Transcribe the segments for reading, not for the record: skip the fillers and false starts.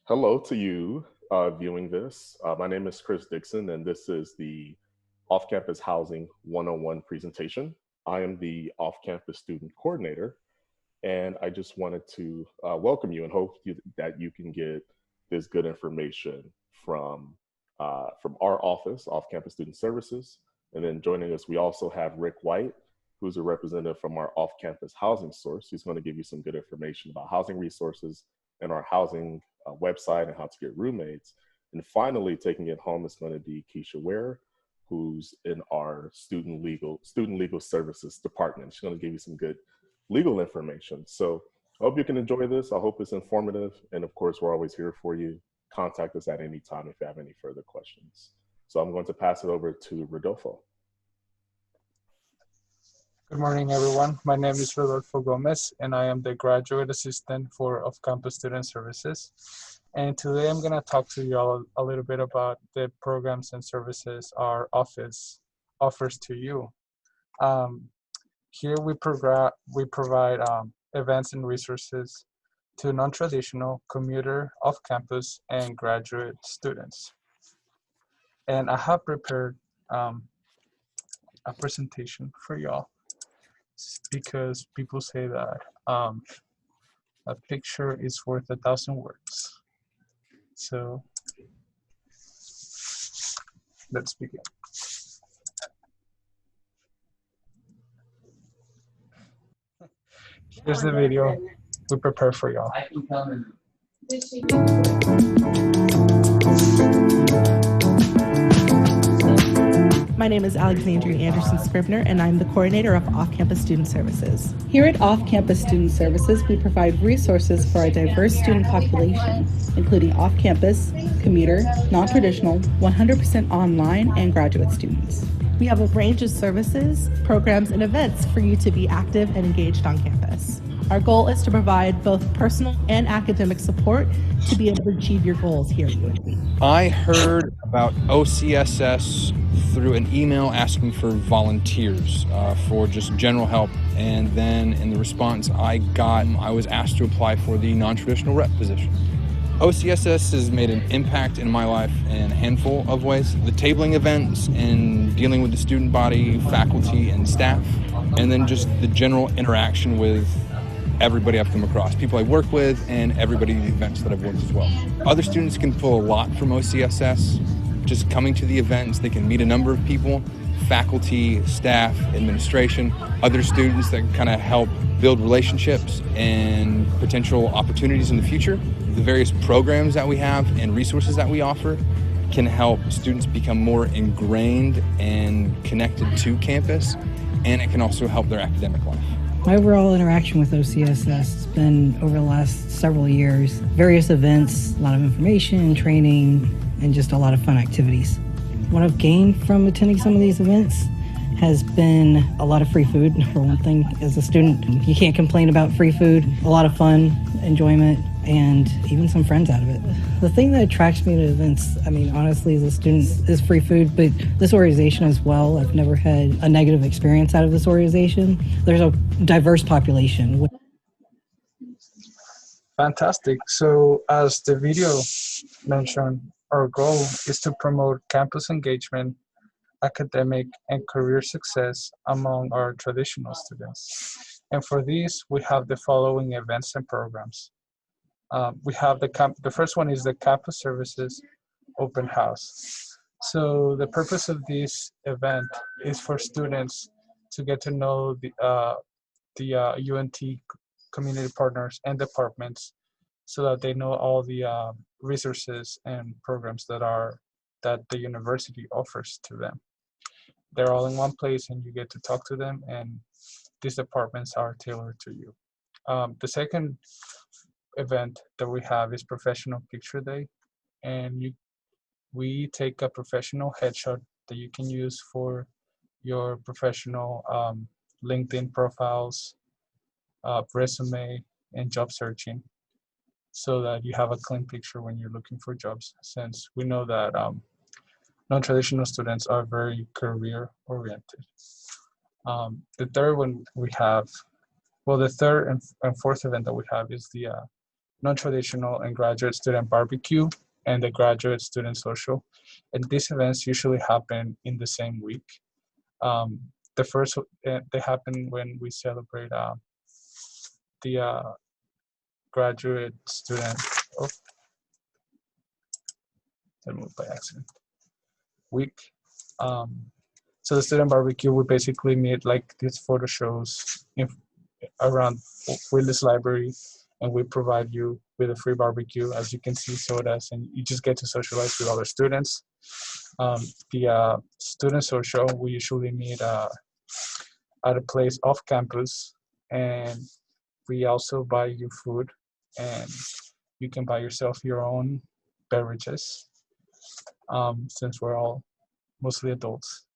Hello to you viewing this. My name is Chris Dixon, and this is the Off-Campus Housing 101 presentation. I am the Off-Campus Student Coordinator, and I just wanted to welcome you and hope that you can get this good information from our office, Off-Campus Student Services. And then joining us, we also have Rick White, who's a representative from our off-campus housing source. He's going to give you some good information about housing resources and our housing website and how to get roommates. And finally, taking it home is going to be Keisha Ware, who's in our student legal services department. She's going to give you some good legal information. So I hope you can enjoy this. I hope it's informative. And of course, we're always here for you. Contact us at any time if you have any further questions. So I'm going to pass it over to Rodolfo. Good morning, everyone. My name is Rodolfo Gomez, and I am the Graduate Assistant for Off-Campus Student Services. And today I'm going to talk to you all a little bit about the programs and services our office offers to you. Here we provide events and resources to non-traditional, commuter, off-campus, and graduate students. And I have prepared a presentation for y'all, because people say that a picture is worth 1,000 words. So let's begin. Here's the video we prepared for y'all. My name is Alexandria Anderson Scribner, and I'm the coordinator of Off-Campus Student Services. Here at Off-Campus Student Services, we provide resources for a diverse student population, including off-campus, commuter, non-traditional, 100% online, and graduate students. We have a range of services, programs, and events for you to be active and engaged on campus. Our goal is to provide both personal and academic support to be able to achieve your goals here at UNT. I heard about OCSS through an email asking for volunteers for just general help, and then in the response I got, I was asked to apply for the non-traditional rep position. OCSS has made an impact in my life in a handful of ways. The tabling events and dealing with the student body, faculty, and staff, and then just the general interaction with everybody I've come across, people I work with, and everybody at the events that I've worked as well. Other students can pull a lot from OCSS. Just coming to the events, they can meet a number of people, faculty, staff, administration, other students that kind of help build relationships and potential opportunities in the future. The various programs that we have and resources that we offer can help students become more ingrained and connected to campus, and it can also help their academic life. My overall interaction with OCSS has been over the last several years. Various events, a lot of information, training, and just a lot of fun activities. What I've gained from attending some of these events has been a lot of free food. For one thing, as a student, you can't complain about free food. A lot of fun, enjoyment, and even some friends out of it. The thing that attracts me to events, honestly, as a student, is free food, but this organization as well. I've never had a negative experience out of this organization. There's a diverse population. Fantastic. So as the video mentioned, our goal is to promote campus engagement, academic and career success among our traditional students. And for these, we have the following events and programs. We have the first one is the Campus Services Open House. So the purpose of this event is for students to get to know the UNT community partners and departments, so that they know all the resources and programs that the university offers to them. They're all in one place, and you get to talk to them, and these departments are tailored to you. The second event that we have is Professional Picture Day, and we take a professional headshot that you can use for your professional LinkedIn profiles, resume, and job searching, so that you have a clean picture when you're looking for jobs, since we know that non-traditional students are very career oriented. The third one we have, well, the third and fourth event that we have is the non-traditional and graduate student barbecue, and the graduate student social. And these events usually happen in the same week. The first, they happen when we celebrate the graduate student, oh, I moved by accident, week. So the student barbecue, we basically meet like these photo shows around Willis Library, and we provide you with a free barbecue. As you can see, sodas, and you just get to socialize with other students. The student social, we usually meet at a place off campus, and we also buy you food, and you can buy yourself your own beverages, since we're all mostly adults.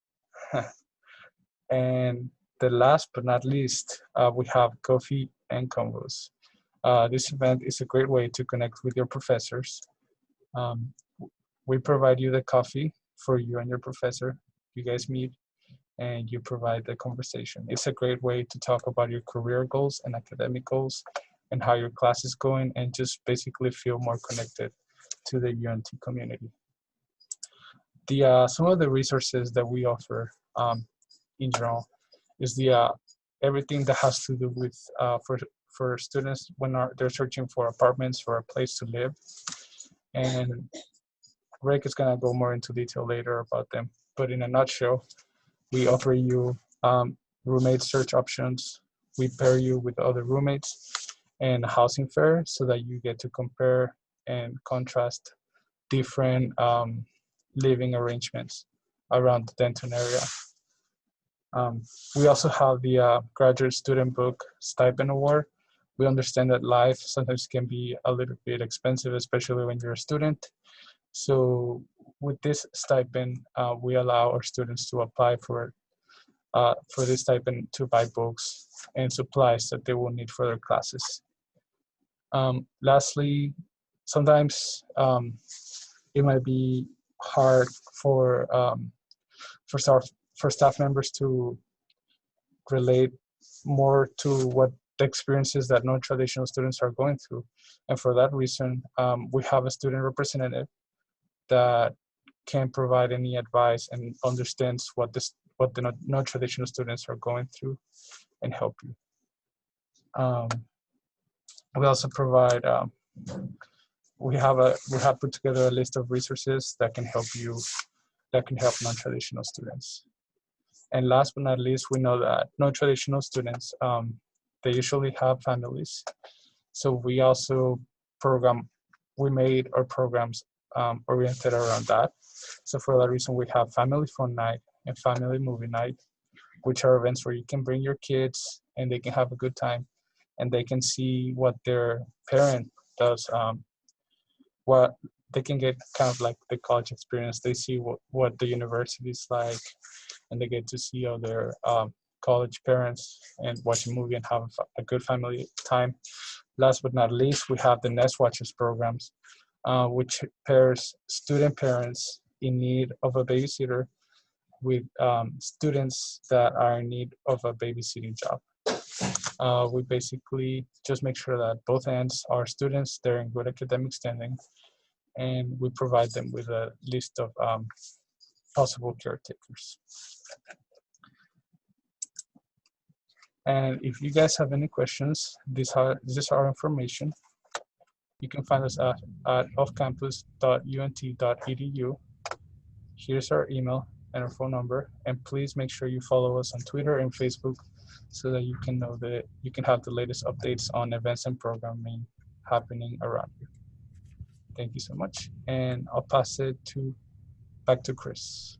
And the last but not least, we have coffee and convos. This event is a great way to connect with your professors. Um, we provide you the coffee for you and your professor. You guys meet and you provide the conversation. It's a great way to talk about your career goals and academic goals and how your class is going, and just basically feel more connected to the UNT community. Some of the resources that we offer in general is everything that has to do with for students when they're searching for apartments or a place to live. And Rick is gonna go more into detail later about them. But in a nutshell, we offer you roommate search options. We pair you with other roommates and housing fair so that you get to compare and contrast different living arrangements around the Denton area. We also have the Graduate Student Book Stipend Award. We understand that life sometimes can be a little bit expensive, especially when you're a student. So with this stipend, we allow our students to apply for this stipend to buy books and supplies that they will need for their classes. Lastly, sometimes it might be hard for staff members to relate more to what the experiences that non-traditional students are going through. And for that reason, we have a student representative that can provide any advice and understands what the non-traditional students are going through and help you. We also provide, we have put together a list of resources that can help non-traditional students. And last but not least, we know that non-traditional students, they usually have families. So we also made our programs oriented around that. So for that reason, we have family fun night and family movie night, which are events where you can bring your kids and they can have a good time and they can see what their parent does, what they can get kind of like the college experience. They see what the university is like, and they get to see other college parents and watch a movie and have a good family time. Last but not least, we have the Nest Watchers programs, which pairs student parents in need of a babysitter with students that are in need of a babysitting job. We basically just make sure that both ends are students, they're in good academic standing, and we provide them with a list of possible caretakers. And if you guys have any questions, this is our information. You can find us at offcampus.unt.edu. Here's our email and our phone number. And please make sure you follow us on Twitter and Facebook so that you can know that you can have the latest updates on events and programming happening around you. Thank you so much. And I'll pass it back to Chris.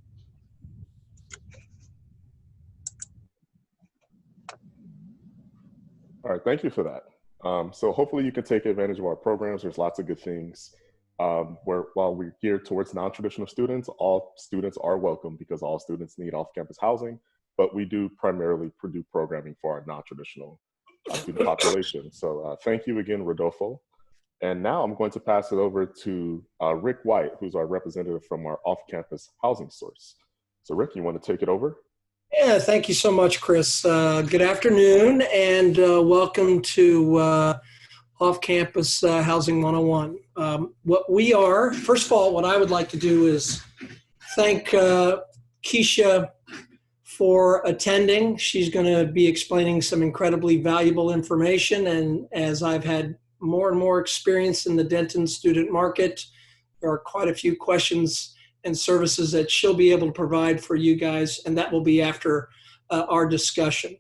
All right, thank you for that. So hopefully you can take advantage of our programs. There's lots of good things. While we're geared towards non-traditional students, all students are welcome because all students need off-campus housing, but we do primarily produce programming for our non-traditional student population. So thank you again, Rodolfo. And now I'm going to pass it over to Rick White, who's our representative from our off-campus housing source. So Rick, you want to take it over? Yeah, thank you so much, Chris. Good afternoon, and welcome to off-campus housing 101. First of all, what I would like to do is thank Keisha for attending. She's going to be explaining some incredibly valuable information, and as I've had more and more experience in the Denton student market, there are quite a few questions and services that she'll be able to provide for you guys, and that will be after our discussion.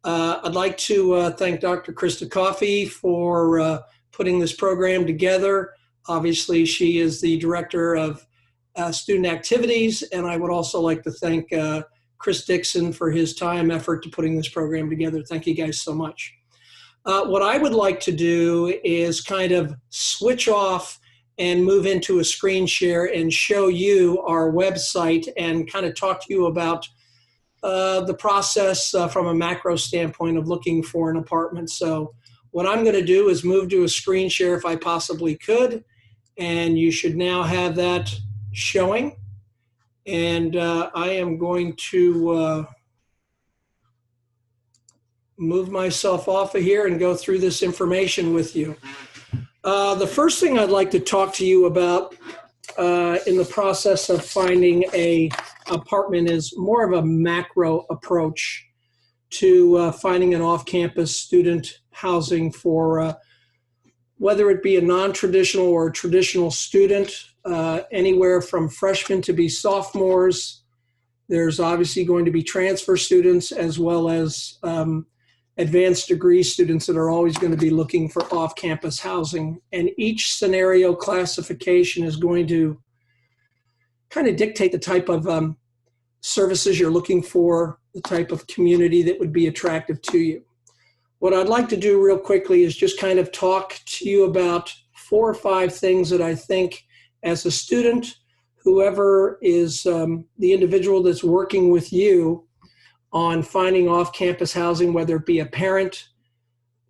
I'd like to thank Dr. Krista Coffey for putting this program together. Obviously, she is the Director of Student Activities, and I would also like to thank Chris Dixon for his time, effort to putting this program together. Thank you guys so much. What I would like to do is kind of switch off and move into a screen share and show you our website and kind of talk to you about the process from a macro standpoint of looking for an apartment. So what I'm going to do is move to a screen share if I possibly could, and you should now have that showing. And I am going to move myself off of here and go through this information with you. The first thing I'd like to talk to you about in the process of finding a apartment is more of a macro approach to finding an off-campus student housing for whether it be a non-traditional or a traditional student, anywhere from freshmen to be sophomores. There's obviously going to be transfer students as well as advanced degree students that are always going to be looking for off-campus housing. And each scenario classification is going to kind of dictate the type of services you're looking for, the type of community that would be attractive to you. What I'd like to do real quickly is just kind of talk to you about 4 or 5 things that I think as a student, whoever is the individual that's working with you on finding off-campus housing, whether it be a parent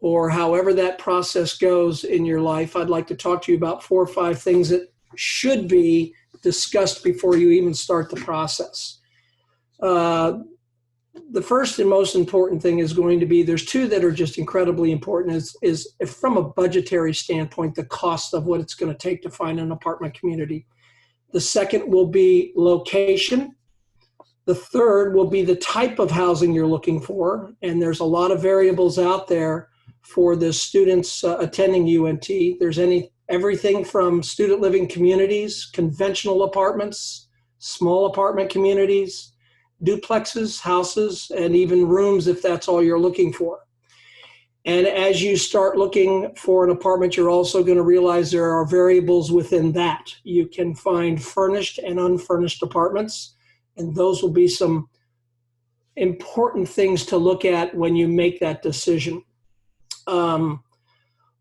or however that process goes in your life, I'd like to talk to you about 4 or 5 things that should be discussed before you even start the process. The first and most important thing is going to be, there's 2 that are just incredibly important, is from a budgetary standpoint, the cost of what it's going to take to find an apartment community. The second will be location. The third will be the type of housing you're looking for, and there's a lot of variables out there for the students attending UNT. There's everything from student living communities, conventional apartments, small apartment communities, duplexes, houses, and even rooms if that's all you're looking for. And as you start looking for an apartment, you're also going to realize there are variables within that. You can find furnished and unfurnished apartments, and those will be some important things to look at when you make that decision.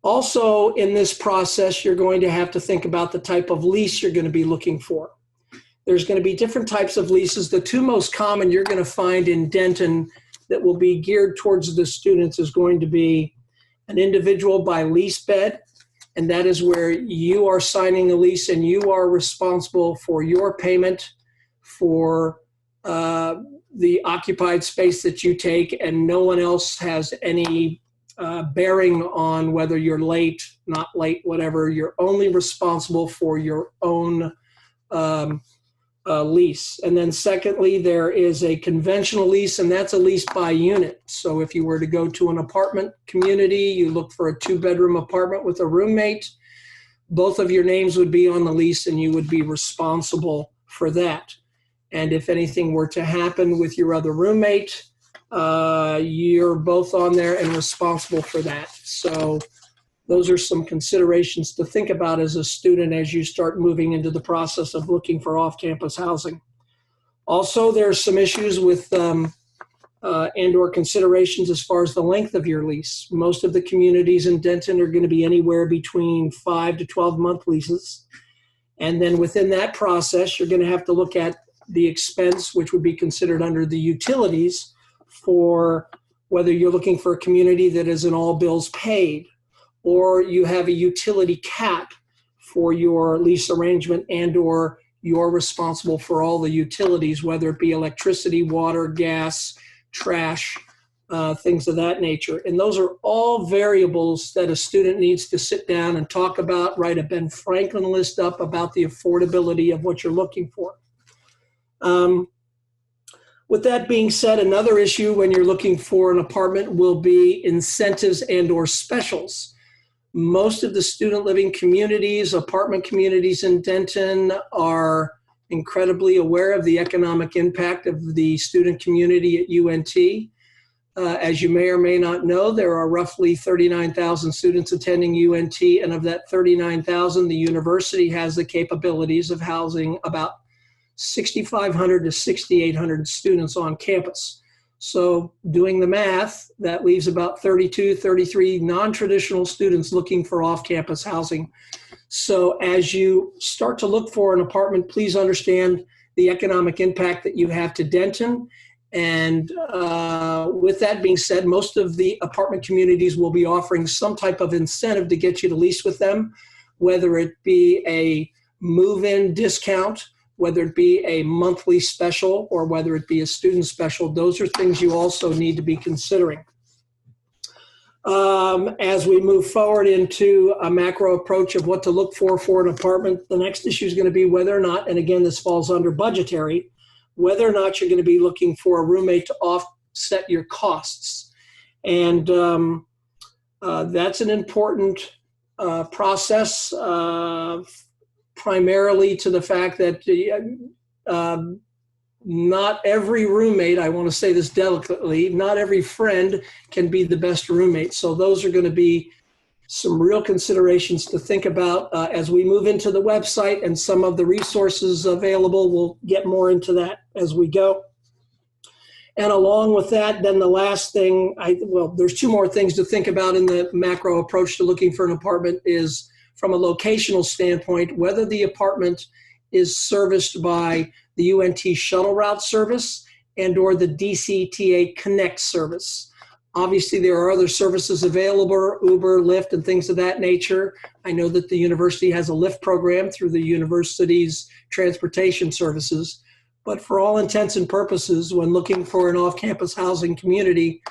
Also, in this process, you're going to have to think about the type of lease you're going to be looking for. There's going to be different types of leases. The 2 most common you're going to find in Denton that will be geared towards the students is going to be an individual by lease bed, and that is where you are signing a lease and you are responsible for your payment for the occupied space that you take, and no one else has any bearing on whether you're late, not late, whatever. You're only responsible for your own lease. And then secondly, there is a conventional lease, and that's a lease by unit. So if you were to go to an apartment community, you look for a 2-bedroom apartment with a roommate, both of your names would be on the lease and you would be responsible for that. And if anything were to happen with your other roommate, you're both on there and responsible for that. So those are some considerations to think about as a student as you start moving into the process of looking for off-campus housing. Also, there's some issues with and/or considerations as far as the length of your lease. Most of the communities in Denton are going to be anywhere between 5 to 12-month leases. And then within that process, you're going to have to look at the expense, which would be considered under the utilities, for whether you're looking for a community that is an all bills paid, or you have a utility cap for your lease arrangement, and or you're responsible for all the utilities, whether it be electricity, water, gas, trash, things of that nature. And those are all variables that a student needs to sit down and talk about, write a Ben Franklin list up about the affordability of what you're looking for. With that being said, another issue when you're looking for an apartment will be incentives and or specials. Most of the student living communities, apartment communities in Denton are incredibly aware of the economic impact of the student community at UNT. As you may or may not know, there are roughly 39,000 students attending UNT, and of that 39,000, the university has the capabilities of housing about 6,500 to 6,800 students on campus. So doing the math, that leaves about 32, 33 non-traditional students looking for off-campus housing. So as you start to look for an apartment, please understand the economic impact that you have to Denton. And with that being said, most of the apartment communities will be offering some type of incentive to get you to lease with them, whether it be a move-in discount, whether it be a monthly special, or whether it be a student special. Those are things you also need to be considering. As we move forward into a macro approach of what to look for an apartment, the next issue is going to be whether or not, and again, this falls under budgetary, whether or not you're going to be looking for a roommate to offset your costs. And that's an important process, primarily to the fact that not every roommate, I want to say this delicately, not every friend can be the best roommate. So those are going to be some real considerations to think about as we move into the website and some of the resources available. We'll get more into that as we go. And along with that, then the last thing, there's two more things to think about in the macro approach to looking for an apartment is from a locational standpoint, whether the apartment is serviced by the UNT shuttle route service and or the DCTA Connect service. Obviously, there are other services available, Uber, Lyft, and things of that nature. I know that the university has a Lyft program through the university's transportation services. But for all intents and purposes, when looking for an off-campus housing community,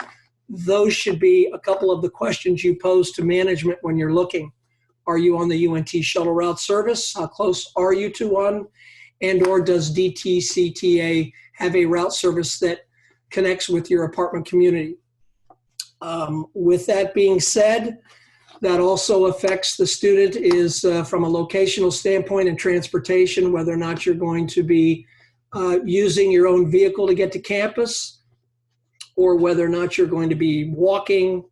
those should be a couple of the questions you pose to management when you're looking. Are you on the UNT shuttle route service? How close are you to one? And or does DTCTA have a route service that connects with your apartment community? With that being said, that also affects the student is from a locational standpoint and transportation, whether or not you're going to be using your own vehicle to get to campus, or whether or not you're going to be walking,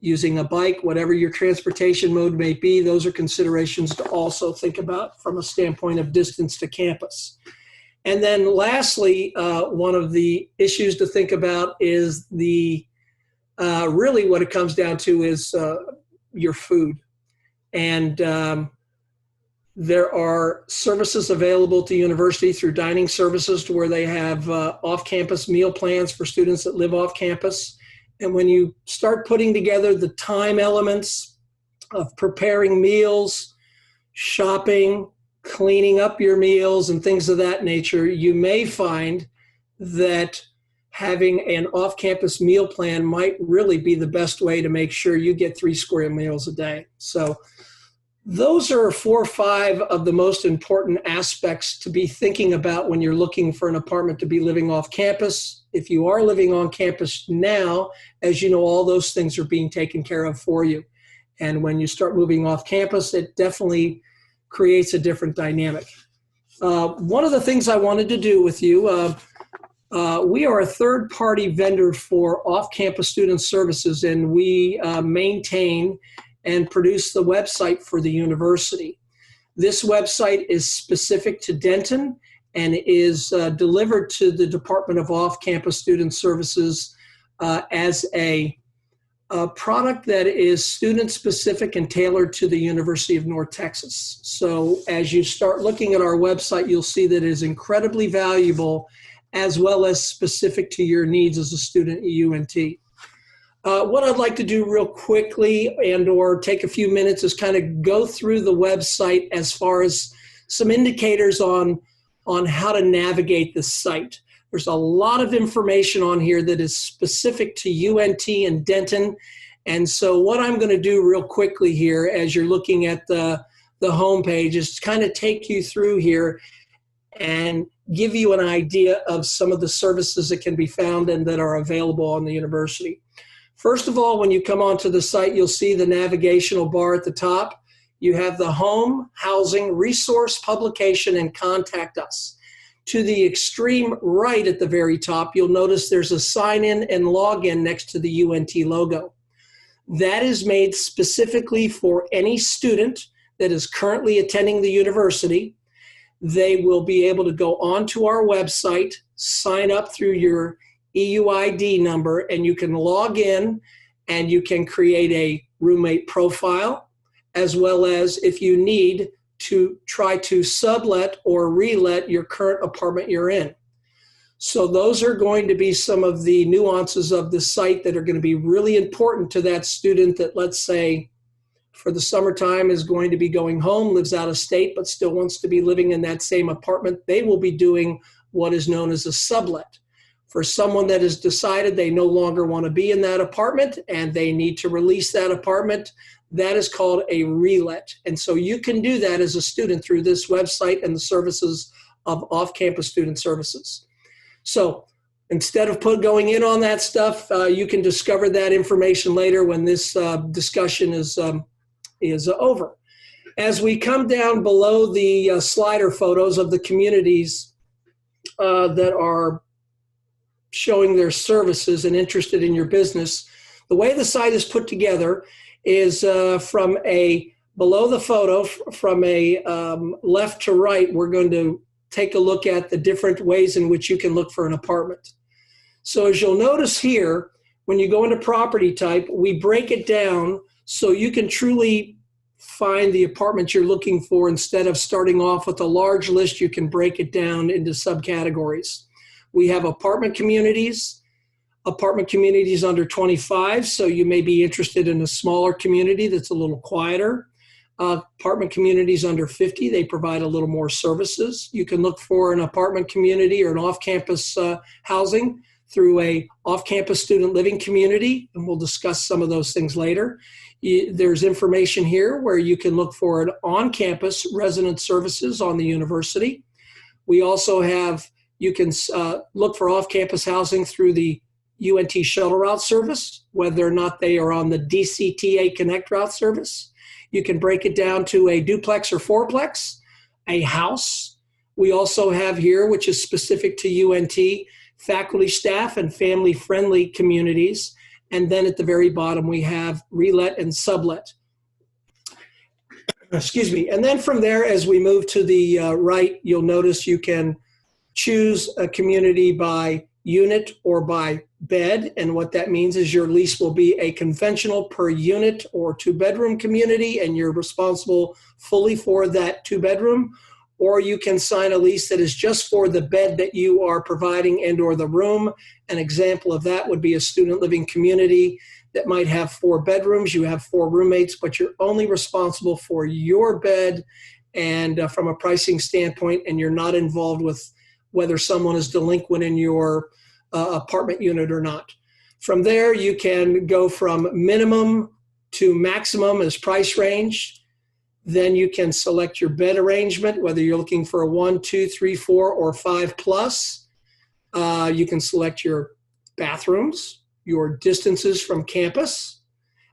using a bike, whatever your transportation mode may be. Those are considerations to also think about from a standpoint of distance to campus. And then lastly, one of the issues to think about is the really what it comes down to is your food. And there are services available to university through dining services to where they have off-campus meal plans for students that live off-campus. And when you start putting together the time elements of preparing meals, shopping, cleaning up your meals, and things of that nature, you may find that having an off-campus meal plan might really be the best way to make sure you get 3 square meals a day. So those are 4 or 5 of the most important aspects to be thinking about when you're looking for an apartment to be living off campus. If you are living on campus now, as you know, all those things are being taken care of for you. And when you start moving off campus, it definitely creates a different dynamic. One of the things I wanted to do with you, we are a third-party vendor for off-campus student services, and we maintain and produce the website for the university. This website is specific to Denton and is delivered to the Department of Off-Campus Student Services as a product that is student-specific and tailored to the University of North Texas. So as you start looking at our website, you'll see that it is incredibly valuable as well as specific to your needs as a student at UNT. What I'd like to do real quickly and or take a few minutes is kind of go through the website as far as some indicators on how to navigate the site. There's a lot of information on here that is specific to UNT and Denton. And so what I'm going to do real quickly here as you're looking at the homepage is kind of take you through here and give you an idea of some of the services that can be found and that are available on the university. First of all, when you come onto the site, you'll see the navigational bar at the top. You have the home, housing, resource, publication, and contact us. To the extreme right at the very top, you'll notice there's a sign in and login next to the UNT logo. That is made specifically for any student that is currently attending the university. They will be able to go onto our website, sign up through your EUID number, and you can log in and you can create a roommate profile, as well as if you need to try to sublet or relet your current apartment you're in. So those are going to be some of the nuances of the site that are going to be really important to that student that, let's say, for the summertime is going to be going home, lives out of state, but still wants to be living in that same apartment. They will be doing what is known as a sublet. For someone that has decided they no longer want to be in that apartment and they need to release that apartment, that is called a relet. And so you can do that as a student through this website and the services of off-campus student services. So instead of going in on that stuff, you can discover that information later when this discussion is over. As we come down below the slider photos of the communities that are showing their services and interested in your business, the way the site is put together is from a below the photo, from a left to right, we're going to take a look at the different ways in which you can look for an apartment. So as you'll notice here, when you go into property type, we break it down so you can truly find the apartment you're looking for. Instead of starting off with a large list, you can break it down into subcategories. We have apartment communities under 25, so you may be interested in a smaller community that's a little quieter. Apartment communities under 50, they provide a little more services. You can look for an apartment community or an off-campus housing through a off-campus student living community, and we'll discuss some of those things later. There's information here where you can look for an on-campus resident services on the university. We also have, you can look for off-campus housing through the UNT shuttle route service, whether or not they are on the DCTA Connect route service. You can break it down to a duplex or fourplex, a house. We also have here, which is specific to UNT, faculty, staff, and family-friendly communities. And then at the very bottom, we have relet and sublet. Excuse me. And then from there, as we move to the right, you'll notice you can choose a community by unit or by bed. And what that means is your lease will be a conventional per unit or two-bedroom community, and you're responsible fully for that two-bedroom. Or you can sign a lease that is just for the bed that you are providing and or the room. An example of that would be a student living community that might have 4 bedrooms. You have 4 roommates, but you're only responsible for your bed and from a pricing standpoint, and you're not involved with whether someone is delinquent in your apartment unit or not. From there, you can go from minimum to maximum as price range. Then you can select your bed arrangement, whether you're looking for a 1, 2, 3, 4, or 5 plus. You can select your bathrooms, your distances from campus,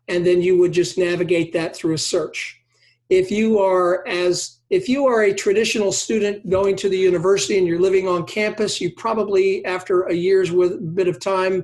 and then you would just navigate that through a search. If you are a traditional student going to the university and you're living on campus, you probably, after a year's bit of time,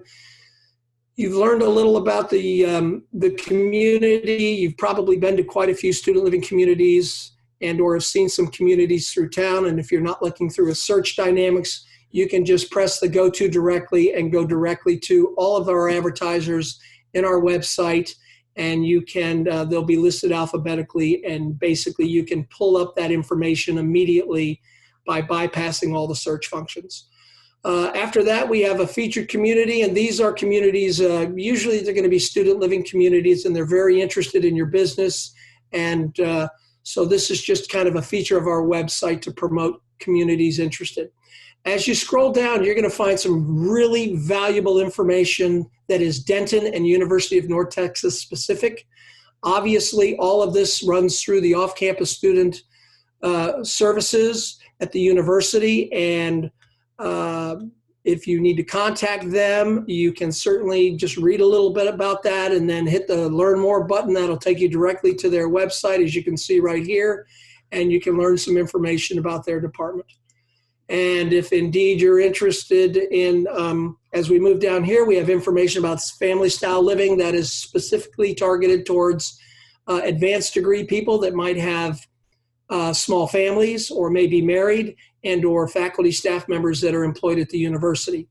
you've learned a little about the community. You've probably been to quite a few student living communities and or have seen some communities through town. And if you're not looking through a search dynamics, you can just press the go to directly and go directly to all of our advertisers in our website. And you can, they'll be listed alphabetically, and basically you can pull up that information immediately by bypassing all the search functions. After that, we have a featured community, and these are communities, usually they're going to be student living communities, and they're very interested in your business. And so this is just kind of a feature of our website to promote communities interested. As you scroll down, you're going to find some really valuable information that is Denton and University of North Texas specific. Obviously, all of this runs through the off-campus student services at the university, and if you need to contact them, you can certainly just read a little bit about that and then hit the Learn More button. That'll take you directly to their website, as you can see right here, and you can learn some information about their department. And if indeed you're interested in, as we move down here, we have information about family style living that is specifically targeted towards advanced degree people that might have small families or may be married, and or faculty staff members that are employed at the university.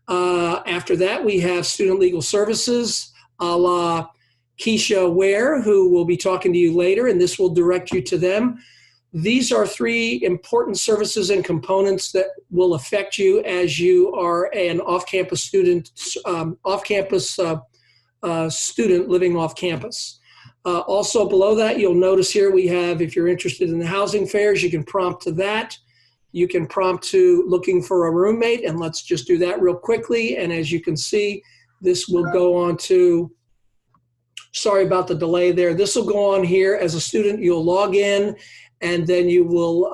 After that, we have student legal services, a la Keisha Ware, who will be talking to you later, and this will direct you to them. These are three important services and components that will affect you as you are an off-campus student, student living off campus. Also below that, you'll notice here we have, if you're interested in the housing fairs, you can prompt to that. You can prompt to looking for a roommate, and let's just do that real quickly. And as you can see, this will go on to, sorry about the delay there. This will go on here as a student. You'll log in, and then you will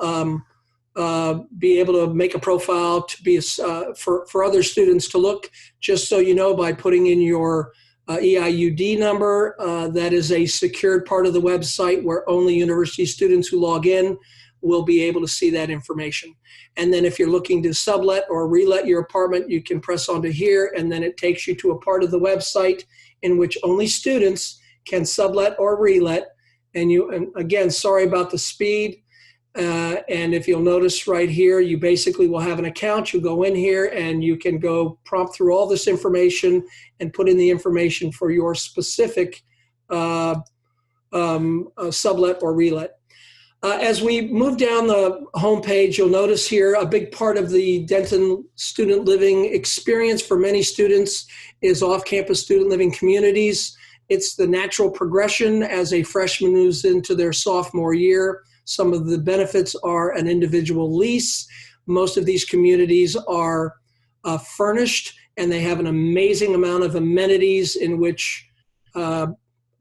be able to make a profile to be for other students to look, just so you know, by putting in your EIUD number. That is a secured part of the website where only university students who log in will be able to see that information. And then if you're looking to sublet or relet your apartment, you can press onto here, and then it takes you to a part of the website in which only students can sublet or relet. And again, sorry about the speed. And if you'll notice right here, you basically will have an account. You go in here and you can go prompt through all this information and put in the information for your specific sublet or relet. As we move down the homepage, you'll notice here a big part of the Denton student living experience for many students is off-campus student living communities. It's the natural progression as a freshman moves into their sophomore year. Some of the benefits are an individual lease. Most of these communities are furnished, and they have an amazing amount of amenities in which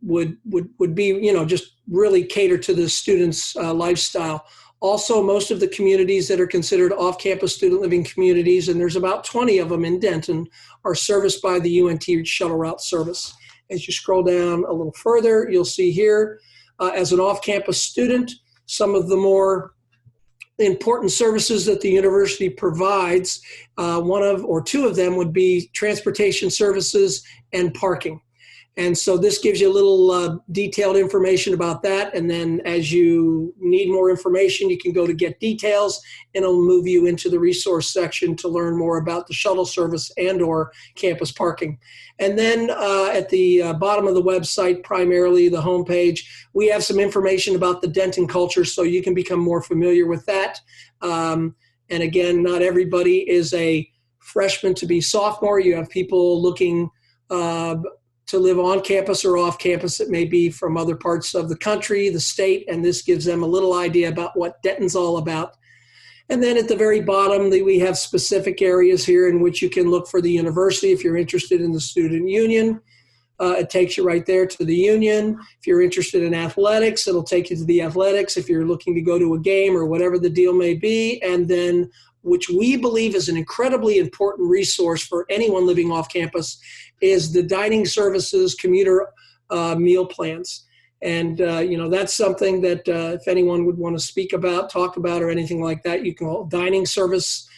would be, you know, just really cater to the students' lifestyle. Also, most of the communities that are considered off-campus student living communities, and there's about 20 of them in Denton, are serviced by the UNT shuttle route service. As you scroll down a little further, you'll see here, as an off-campus student, some of the more important services that the university provides, one of or two of them would be transportation services and parking. And so this gives you a little detailed information about that. And then as you need more information, you can go to Get Details, and it'll move you into the resource section to learn more about the shuttle service and or campus parking. And then at the bottom of the website, primarily the homepage, we have some information about the Denton culture, so you can become more familiar with that. And again, not everybody is a freshman to be sophomore. You have people looking to live on campus or off campus. It may be from other parts of the country, the state, and this gives them a little idea about what Denton's all about. And then at the very bottom, we have specific areas here in which you can look for the university. If you're interested in the student union, it takes you right there to the union. If you're interested in athletics, it'll take you to the athletics. If you're looking to go to a game or whatever the deal may be, and then which we believe is an incredibly important resource for anyone living off campus, is the dining services commuter meal plans. And, you know, that's something that if anyone would want to speak about, talk about, or anything like that, you can call dining services.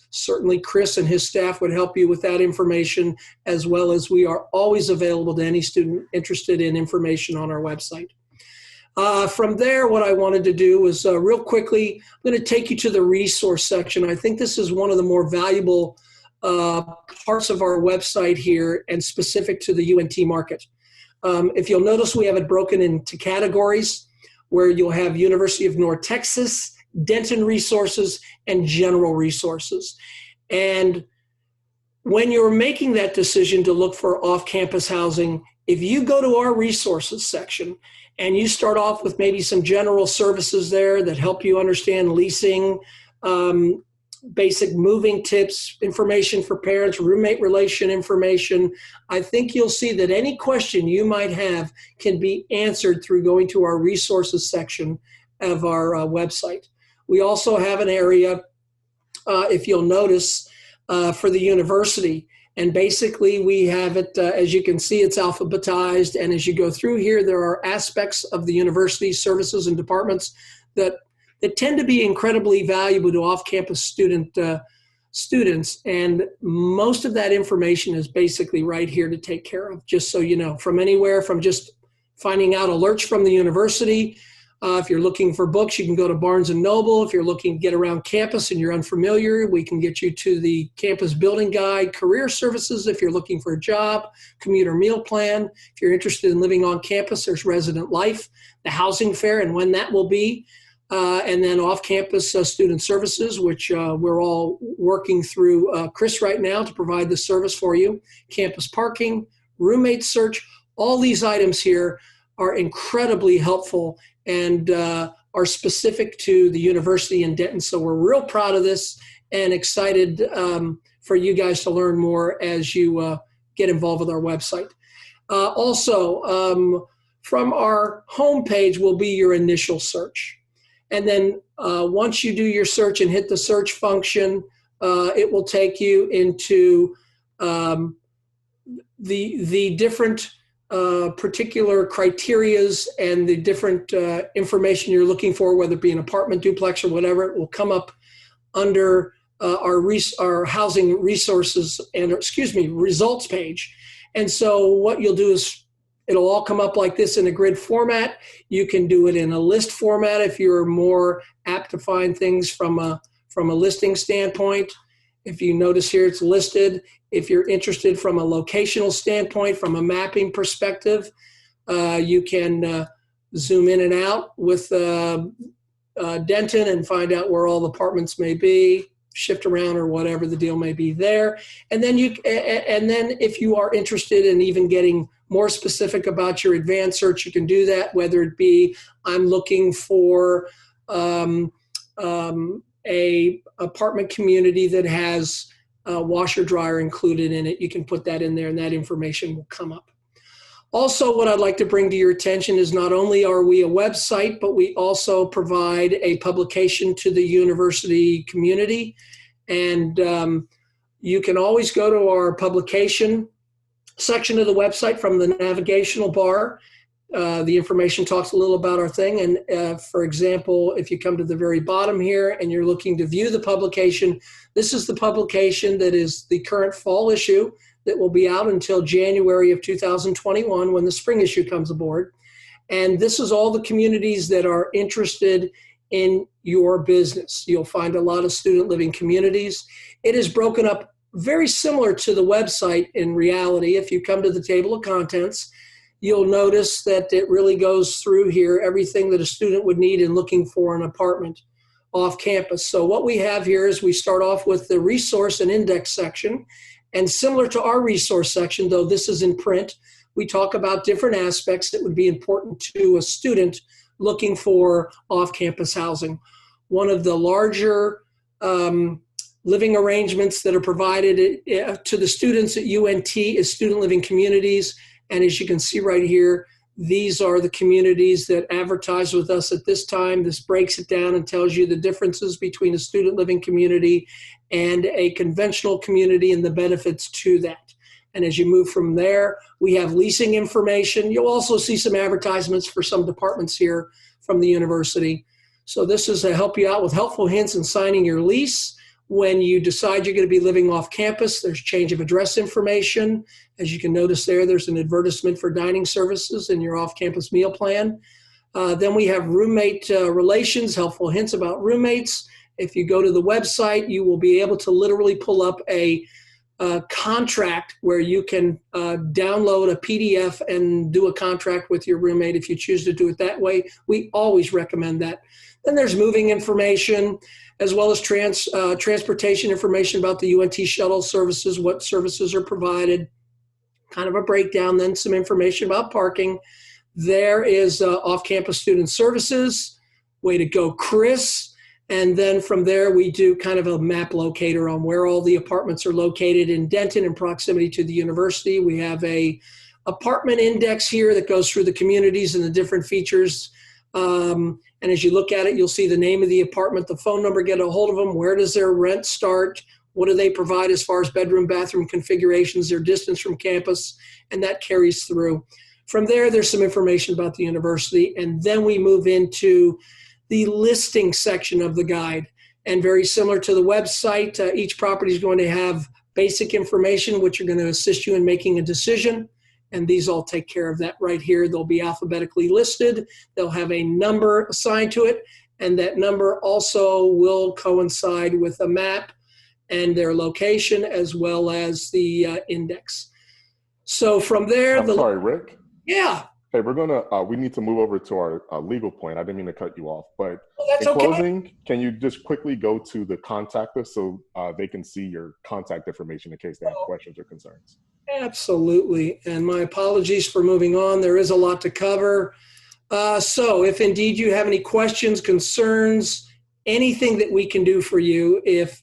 Certainly Chris and his staff would help you with that information, as well as we are always available to any student interested in information on our website. From there, what I wanted to do was real quickly, I'm going to take you to the resource section. I think this is one of the more valuable parts of our website here, and specific to the UNT market. If you'll notice, we have it broken into categories where you'll have University of North Texas, Denton resources, and general resources. And when you're making that decision to look for off-campus housing, if you go to our resources section and you start off with maybe some general services there that help you understand leasing, basic moving tips, information for parents, roommate relation information. I think you'll see that any question you might have can be answered through going to our resources section of our website. We also have an area, if you'll notice, for the university. And basically we have it, as you can see, it's alphabetized. And as you go through here, there are aspects of the university services and departments that tend to be incredibly valuable to off-campus students. And most of that information is basically right here to take care of, just so you know, from anywhere from just finding out alerts from the university. If you're looking for books, you can go to Barnes & Noble. If you're looking to get around campus and you're unfamiliar, we can get you to the campus building guide, career services. If you're looking for a job, commuter meal plan. If you're interested in living on campus, there's resident life, the housing fair and when that will be. And then off-campus student services, which we're all working through Chris right now to provide the service for you. Campus parking, roommate search, all these items here are incredibly helpful and are specific to the university in Denton. So we're real proud of this and excited for you guys to learn more as you get involved with our website. Also, from our homepage will be your initial search. And then once you do your search and hit the search function, it will take you into the different particular criterias and the different information you're looking for, whether it be an apartment, duplex, or whatever. It will come up under our housing resources and, results page. And so what you'll do is it'll all come up like this in a grid format. You can do it in a list format if you're more apt to find things from a listing standpoint. If you notice here, it's listed. If you're interested from a locational standpoint, from a mapping perspective, you can zoom in and out with Denton and find out where all the apartments may be, shift around or whatever the deal may be there. And then if you are interested in even getting more specific about your advanced search, you can do that, whether it be I'm looking for a apartment community that has a washer dryer included in it. You can put that in there and that information will come up. Also, what I'd like to bring to your attention is not only are we a website, but we also provide a publication to the university community. And you can always go to our publication section of the website from the navigational bar. The information talks a little about our thing. And for example, if you come to the very bottom here and you're looking to view the publication, this is the publication that is the current fall issue that will be out until January of 2021 when the spring issue comes aboard. And this is all the communities that are interested in your business. You'll find a lot of student living communities. It is broken up very similar to the website in reality. If you come to the table of contents, you'll notice that it really goes through here everything that a student would need in looking for an apartment off campus. So what we have here is we start off with the resource and index section. And similar to our resource section, though this is in print, we talk about different aspects that would be important to a student looking for off-campus housing. One of the larger living arrangements that are provided to the students at UNT is student living communities. And as you can see right here, these are the communities that advertise with us at this time. This breaks it down and tells you the differences between a student living community and a conventional community and the benefits to that. And as you move from there, we have leasing information. You'll also see some advertisements for some departments here from the university. So this is to help you out with helpful hints in signing your lease. When you decide you're going to be living off campus, there's change of address information. As you can notice there, there's an advertisement for dining services in your off-campus meal plan. Then we have roommate relations, helpful hints about roommates. If you go to the website, you will be able to literally pull up a contract where you can download a PDF and do a contract with your roommate if you choose to do it that way. We always recommend that. Then there's moving information, as well as transportation information about the UNT shuttle services, what services are provided, kind of a breakdown, then some information about parking. There is off-campus student services. Way to go, Chris. And then from there, we do kind of a map locator on where all the apartments are located in Denton in proximity to the university. We have a apartment index here that goes through the communities and the different features. And as you look at it, you'll see the name of the apartment, the phone number, get a hold of them. Where does their rent start? What do they provide as far as bedroom, bathroom configurations, their distance from campus, and that carries through. From there, there's some information about the university, and then we move into the listing section of the guide. And very similar to the website, each property is going to have basic information, which are going to assist you in making a decision. And these all take care of that right here. They'll be alphabetically listed. They'll have a number assigned to it, and that number also will coincide with a map and their location as well as the index. So from there, I'm sorry, Rick. Yeah. Hey, we need to move over to our legal point. I didn't mean to cut you off, but that's in okay. closing, can you just quickly go to the contact us so they can see your contact information in case they have questions or concerns? Absolutely. And my apologies for moving on. There is a lot to cover. So if indeed you have any questions, concerns, anything that we can do for you, if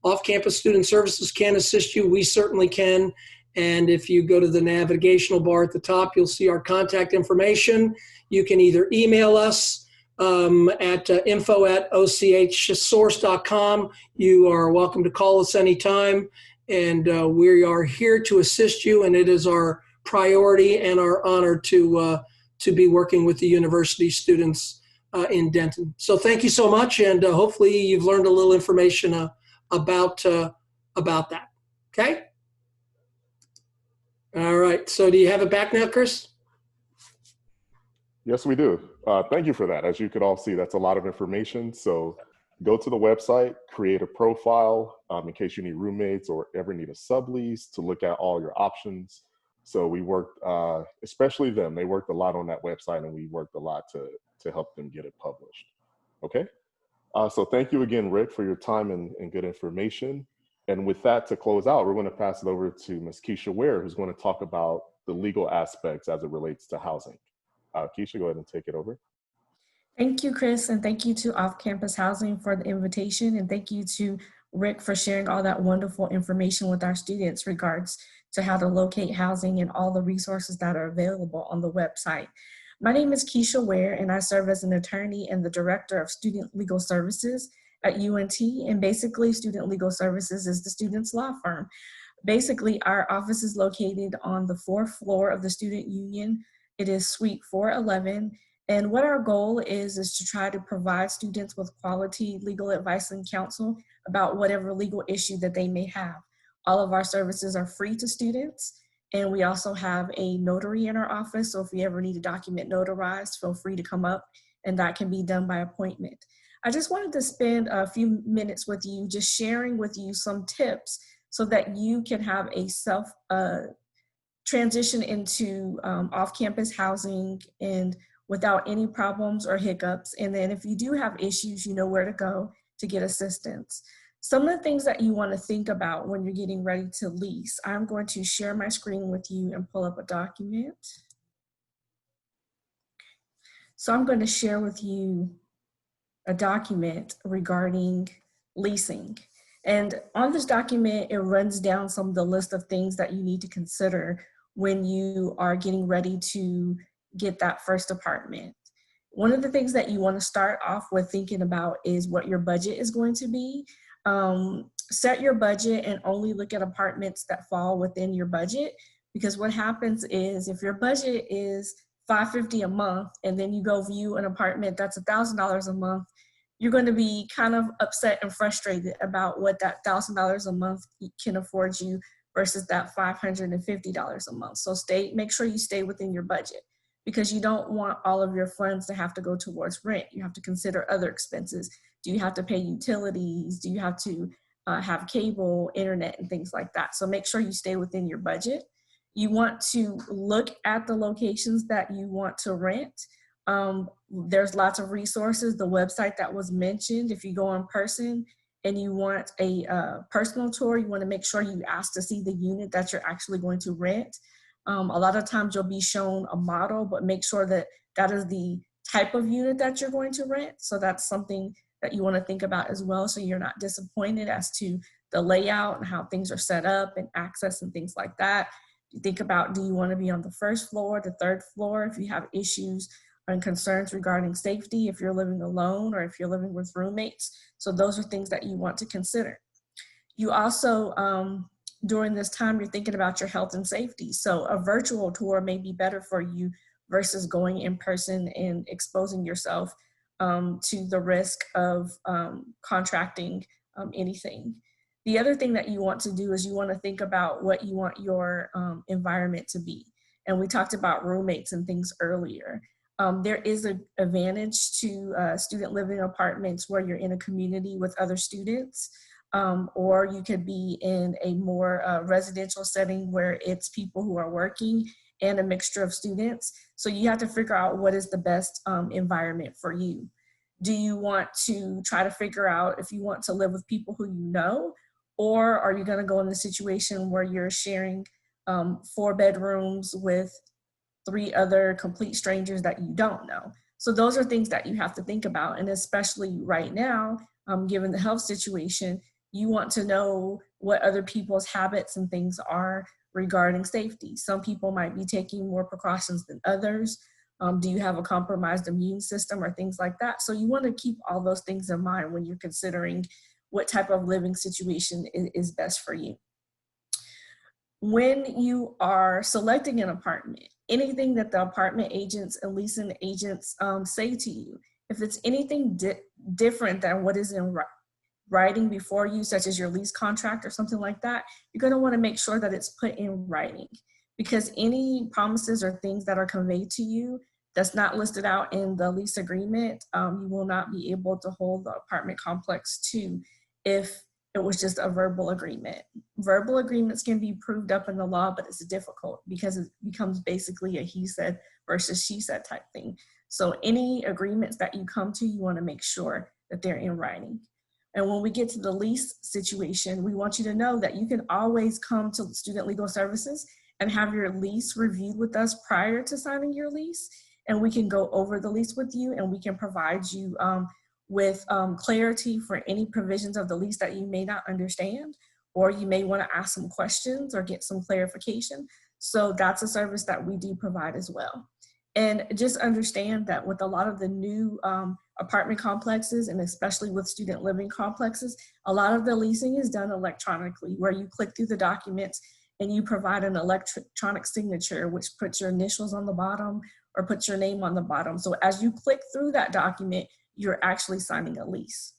off-campus student services can assist you, we certainly can. And if you go to the navigational bar at the top, you'll see our contact information. You can either email us at info@ochsource.com. You are welcome to call us anytime. And we are here to assist you. And it is our priority and our honor to be working with the university students in Denton. So thank you so much. And hopefully you've learned a little information about that. Okay? All right. So do you have it back now, Chris? Yes, we do. Thank you for that. As you could all see, that's a lot of information. So go to the website, create a profile in case you need roommates or ever need a sublease to look at all your options. So we worked, especially them, they worked a lot on that website, and we worked a lot to help them get it published. Okay. So thank you again, Rick, for your time and good information. And with that, to close out, we're going to pass it over to Ms. Keisha Ware, who's going to talk about the legal aspects as it relates to housing. Keisha, go ahead and take it over. Thank you, Chris, and thank you to Off-Campus Housing for the invitation, and thank you to Rick for sharing all that wonderful information with our students regards to how to locate housing and all the resources that are available on the website. My name is Keisha Ware, and I serve as an attorney and the Director of Student Legal Services at UNT, and basically Student Legal Services is the student's law firm. Basically, our office is located on the 4th floor of the Student Union. It is Suite 411, and what our goal is to try to provide students with quality legal advice and counsel about whatever legal issue that they may have. All of our services are free to students, and we also have a notary in our office, so if you ever need a document notarized, feel free to come up, and that can be done by appointment. I just wanted to spend a few minutes with you, just sharing with you some tips so that you can have a transition into off-campus housing and without any problems or hiccups. And then if you do have issues, you know where to go to get assistance. Some of the things that you want to think about when you're getting ready to lease. I'm going to share my screen with you and pull up a document. So I'm going to share with you a document regarding leasing. And on this document, it runs down some of the list of things that you need to consider when you are getting ready to get that first apartment. One of the things that you want to start off with thinking about is what your budget is going to be. Set your budget and only look at apartments that fall within your budget, because what happens is if your budget is $550 a month and then you go view an apartment that's $1,000 a month, you're going to be kind of upset and frustrated about what that $1,000 a month can afford you versus that $550 a month. So make sure you stay within your budget, because you don't want all of your funds to have to go towards rent. You have to consider other expenses. Do you have to pay utilities? Do you have to have cable, internet, and things like that? So make sure you stay within your budget. You want to look at the locations that you want to rent. There's lots of resources. The website that was mentioned, if you go in person and you want a personal tour, you want to make sure you ask to see the unit that you're actually going to rent. A lot of times you'll be shown a model, but make sure that that is the type of unit that you're going to rent. So that's something that you want to think about as well, so you're not disappointed as to the layout and how things are set up and access and things like that. You think about, do you want to be on the first floor, the third floor, if you have issues and concerns regarding safety, if you're living alone or if you're living with roommates. So those are things that you want to consider. You also, during this time, you're thinking about your health and safety. So a virtual tour may be better for you versus going in person and exposing yourself to the risk of contracting anything. The other thing that you want to do is you want to think about what you want your environment to be. And we talked about roommates and things earlier. There is an advantage to student living apartments where you're in a community with other students, or you could be in a more residential setting where it's people who are working and a mixture of students. So you have to figure out what is the best environment for you. Do you want to try to figure out if you want to live with people who you know, or are you going to go in the situation where you're sharing 4 bedrooms with 3 other complete strangers that you don't know? So those are things that you have to think about. And especially right now, given the health situation, you want to know what other people's habits and things are regarding safety. Some people might be taking more precautions than others. Do you have a compromised immune system or things like that? So you want to keep all those things in mind when you're considering what type of living situation is best for you. When you are selecting an apartment, anything that the apartment agents and leasing agents say to you, if it's anything different than what is in writing before you, such as your lease contract or something like that, you're going to want to make sure that it's put in writing, because any promises or things that are conveyed to you that's not listed out in the lease agreement, you will not be able to hold the apartment complex to if it was just a verbal agreement. Verbal agreements can be proved up in the law, but it's difficult because it becomes basically a he said versus she said type thing. So any agreements that you come to, you want to make sure that they're in writing. And when we get to the lease situation, we want you to know that you can always come to Student Legal Services and have your lease reviewed with us prior to signing your lease. And we can go over the lease with you, and we can provide you with clarity for any provisions of the lease that you may not understand, or you may want to ask some questions or get some clarification. So that's a service that we do provide as well. And just understand that with a lot of the new apartment complexes, and especially with student living complexes, a lot of the leasing is done electronically, where you click through the documents and you provide an electronic signature, which puts your initials on the bottom or puts your name on the bottom. So as you click through that document, you're actually signing a lease.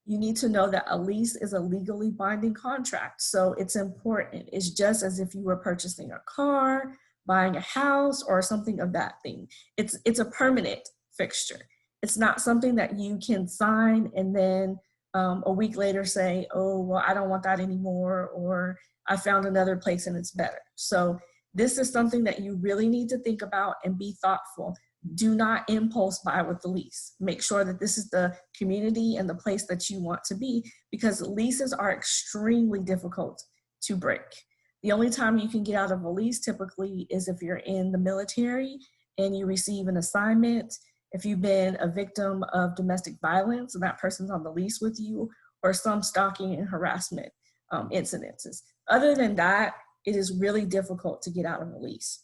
You need to know that a lease is a legally binding contract. So it's important. It's just as if you were purchasing a car, buying a house, or something of that thing. It's a permanent fixture. It's not something that you can sign and then a week later say, oh, well, I don't want that anymore, or I found another place and it's better. So this is something that you really need to think about and be thoughtful. Do not impulse buy with the lease. Make sure that this is the community and the place that you want to be, because leases are extremely difficult to break. The only time you can get out of a lease typically is if you're in the military and you receive an assignment, if you've been a victim of domestic violence and that person's on the lease with you, or some stalking and harassment incidences. Other than that, it is really difficult to get out of a lease.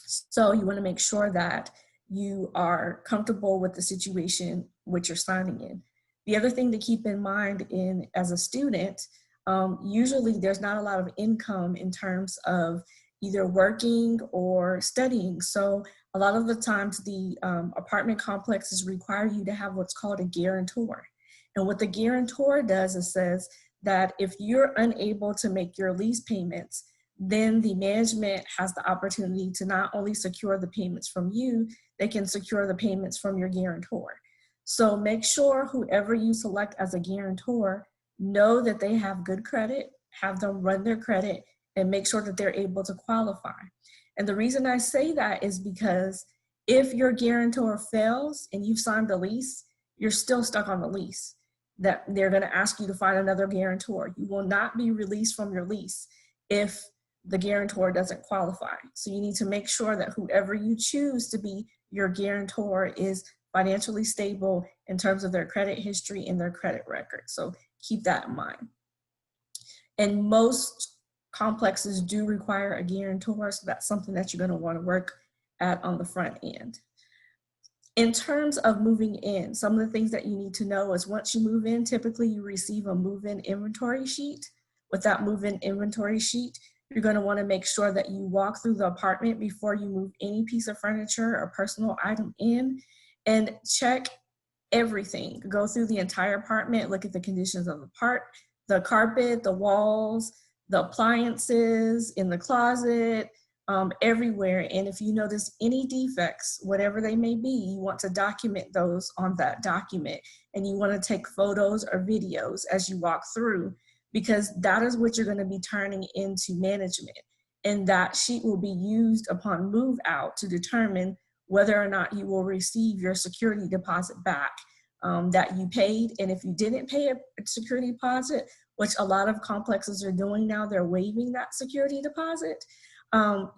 So you want to make sure that you are comfortable with the situation which you're signing in. The other thing to keep in mind as a student, usually there's not a lot of income in terms of either working or studying. So a lot of the times the apartment complexes require you to have what's called a guarantor. And what the guarantor does is says that if you're unable to make your lease payments, then the management has the opportunity to not only secure the payments from you, they can secure the payments from your guarantor. So make sure whoever you select as a guarantor, know that they have good credit, have them run their credit, and make sure that they're able to qualify. And the reason I say that is because if your guarantor fails and you've signed the lease, you're still stuck on the lease. That they're going to ask you to find another guarantor. You will not be released from your lease if the guarantor doesn't qualify. So you need to make sure that whoever you choose to be your guarantor is financially stable in terms of their credit history and their credit record. So keep that in mind. And most complexes do require a guarantor, so that's something that you're going to want to work at on the front end. In terms of moving in, some of the things that you need to know is once you move in, typically you receive a move-in inventory sheet. With that move-in inventory sheet, you're going to want to make sure that you walk through the apartment before you move any piece of furniture or personal item in, and check everything. Go through the entire apartment, look at the conditions of the carpet, the walls, the appliances in the closet, everywhere. And if you notice any defects, whatever they may be, you want to document those on that document. And you want to take photos or videos as you walk through, because that is what you're going to be turning into management. And that sheet will be used upon move out to determine whether or not you will receive your security deposit back that you paid. And if you didn't pay a security deposit, which a lot of complexes are doing now, they're waiving that security deposit,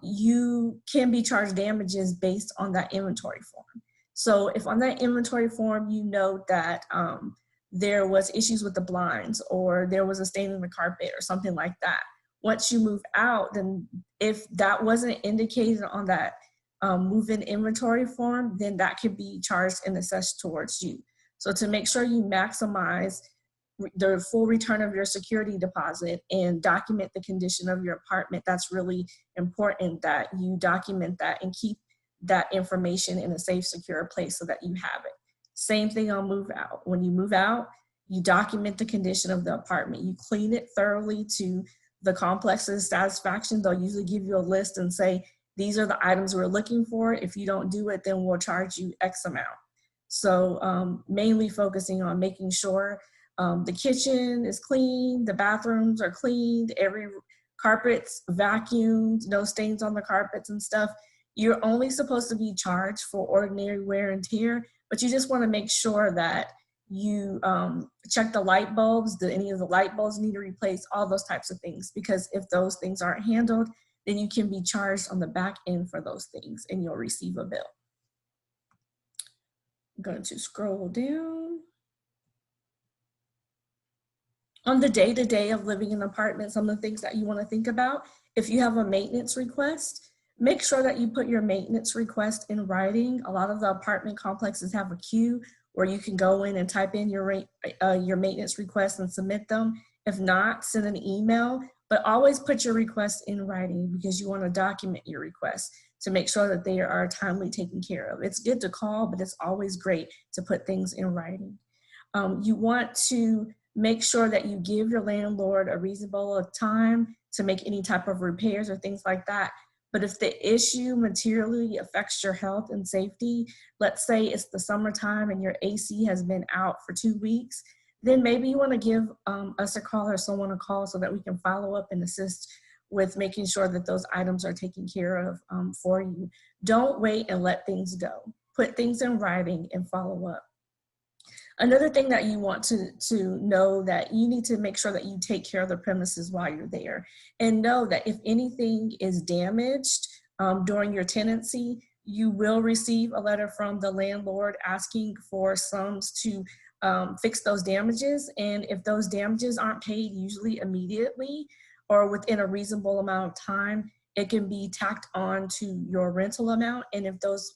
you can be charged damages based on that inventory form. So if on that inventory form you note that there was issues with the blinds, or there was a stain in the carpet or something like that, once you move out, then if that wasn't indicated on that move-in inventory form, then that could be charged and assessed towards you. So to make sure you maximize the full return of your security deposit and document the condition of your apartment, that's really important that you document that and keep that information in a safe, secure place so that you have it. Same thing on move out. When you move out, you document the condition of the apartment. You clean it thoroughly to the complex's satisfaction. They'll usually give you a list and say, these are the items we're looking for. If you don't do it, then we'll charge you X amount. So mainly focusing on making sure the kitchen is clean, the bathrooms are cleaned, every carpet's vacuumed, no stains on the carpets and stuff. You're only supposed to be charged for ordinary wear and tear, but you just want to make sure that you check the light bulbs. Do any of the light bulbs need to replace? All those types of things, because if those things aren't handled, then you can be charged on the back end for those things and you'll receive a bill. I'm going to scroll down. On the day-to-day of living in an apartment, some of the things that you want to think about, if you have a maintenance request, make sure that you put your maintenance request in writing. A lot of the apartment complexes have a queue where you can go in and type in your maintenance request and submit them. If not, send an email, but always put your request in writing because you want to document your request to make sure that they are timely taken care of. It's good to call, but it's always great to put things in writing. You want to make sure that you give your landlord a reasonable time to make any type of repairs or things like that. But if the issue materially affects your health and safety, let's say it's the summertime and your AC has been out for 2 weeks, then maybe you want to give us a call or someone a call so that we can follow up and assist with making sure that those items are taken care of for you. Don't wait and let things go. Put things in writing and follow up. Another thing that you want to know, that you need to make sure that you take care of the premises while you're there, and know that if anything is damaged during your tenancy, you will receive a letter from the landlord asking for sums to fix those damages. And if those damages aren't paid usually immediately or within a reasonable amount of time, it can be tacked on to your rental amount. And if those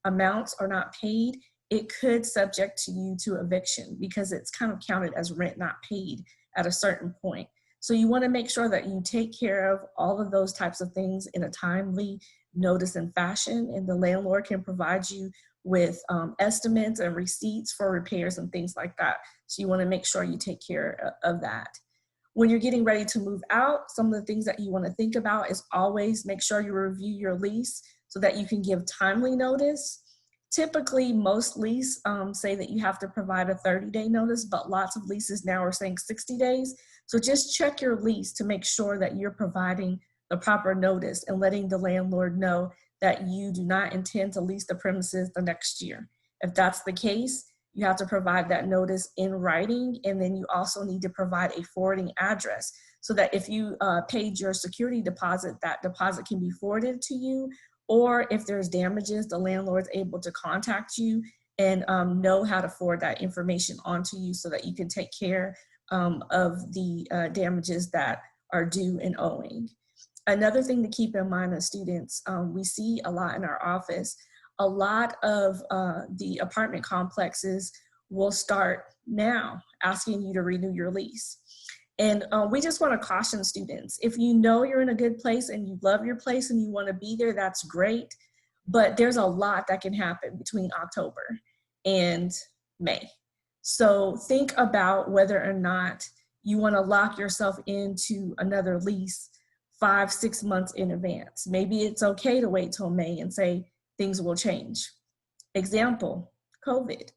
amounts are not paid, it could subject to you to eviction because it's kind of counted as rent not paid at a certain point. So you want to make sure that you take care of all of those types of things in a timely notice and fashion, and the landlord can provide you with estimates and receipts for repairs and things like that. So you want to make sure you take care of that. When you're getting ready to move out, some of the things that you want to think about is always make sure you review your lease so that you can give timely notice. Typically, most lease say that you have to provide a 30-day notice, but lots of leases now are saying 60 days. So just check your lease to make sure that you're providing the proper notice and letting the landlord know that you do not intend to lease the premises the next year. If that's the case, you have to provide that notice in writing, and then you also need to provide a forwarding address so that if you paid your security deposit, that deposit can be forwarded to you. Or if there's damages, the landlord's able to contact you and know how to forward that information onto you so that you can take care of the damages that are due and owing. Another thing to keep in mind as students, we see a lot in our office, a lot of the apartment complexes will start now asking you to renew your lease. And we just want to caution students, if you know you're in a good place and you love your place and you want to be there, that's great. But there's a lot that can happen between October and May. So think about whether or not you want to lock yourself into another lease 5-6 months in advance. Maybe it's okay to wait till May and say things will change. Example, COVID.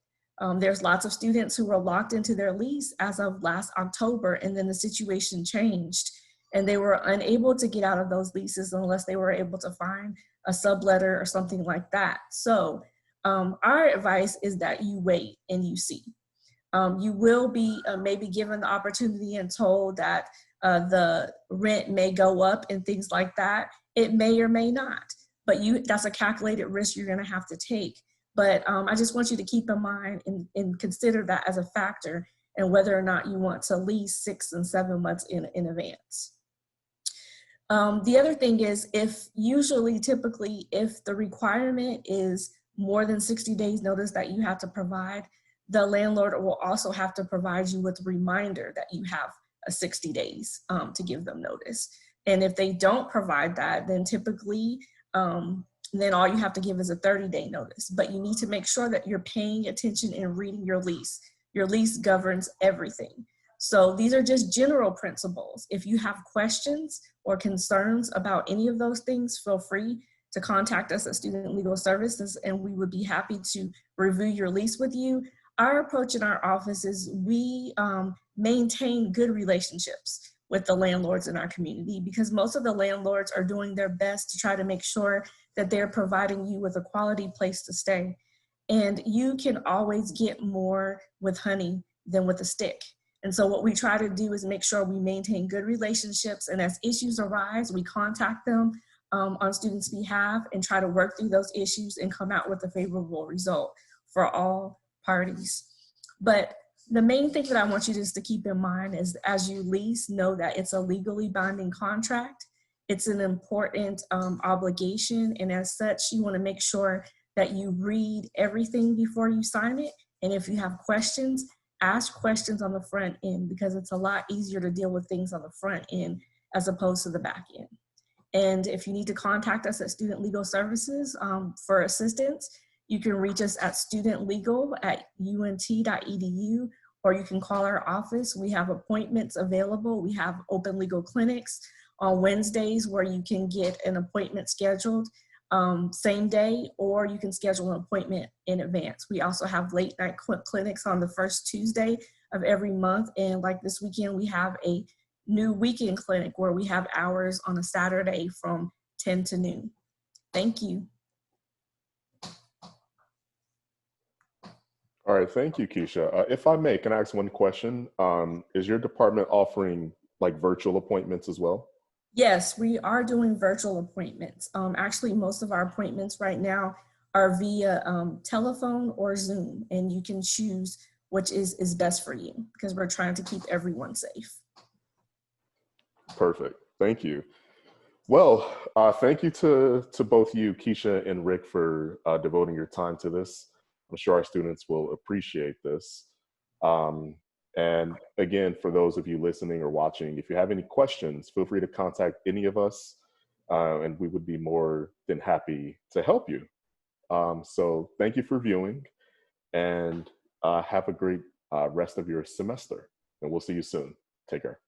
There's lots of students who were locked into their lease as of last October, and then the situation changed and they were unable to get out of those leases unless they were able to find a subletter or something like that. So our advice is that you wait and you see. You will be maybe given the opportunity and told that the rent may go up and things like that. It may or may not, but that's a calculated risk you're gonna have to take. But I just want you to keep in mind and consider that as a factor and whether or not you want to lease 6 and 7 months in advance. The other thing is, typically, if the requirement is more than 60 days notice that you have to provide, the landlord will also have to provide you with a reminder that you have 60 days to give them notice. And if they don't provide that, then typically, then all you have to give is a 30-day notice. But you need to make sure that you're paying attention and reading your lease. Your lease governs everything. So these are just general principles. If you have questions or concerns about any of those things, feel free to contact us at Student Legal Services, and we would be happy to review your lease with you. Our approach in our office is we maintain good relationships with the landlords in our community, because most of the landlords are doing their best to try to make sure that they're providing you with a quality place to stay. And you can always get more with honey than with a stick. And so what we try to do is make sure we maintain good relationships, and as issues arise, we contact them on students' behalf and try to work through those issues and come out with a favorable result for all parties. But the main thing that I want you just to keep in mind is, as you lease, know that it's a legally binding contract. It's an important obligation, and as such, you want to make sure that you read everything before you sign it. And if you have questions, ask questions on the front end, because it's a lot easier to deal with things on the front end as opposed to the back end. And if you need to contact us at Student Legal Services for assistance, you can reach us at studentlegal@unt.edu, or you can call our office. We have appointments available. We have open legal clinics on Wednesdays where you can get an appointment scheduled same day, or you can schedule an appointment in advance. We also have late night clinics on the first Tuesday of every month. And like this weekend, we have a new weekend clinic where we have hours on a Saturday from 10 to noon. Thank you. All right, thank you, Keisha. If I may, can I ask one question? Is your department offering like virtual appointments as well? Yes, we are doing virtual appointments. Actually, most of our appointments right now are via telephone or Zoom, and you can choose which is best for you, because we're trying to keep everyone safe. Perfect, thank you. Well, thank you to both you, Keisha and Rick, for devoting your time to this. I'm sure our students will appreciate this. And again, for those of you listening or watching, if you have any questions, feel free to contact any of us, and we would be more than happy to help you. So thank you for viewing, and have a great rest of your semester, and we'll see you soon. Take care.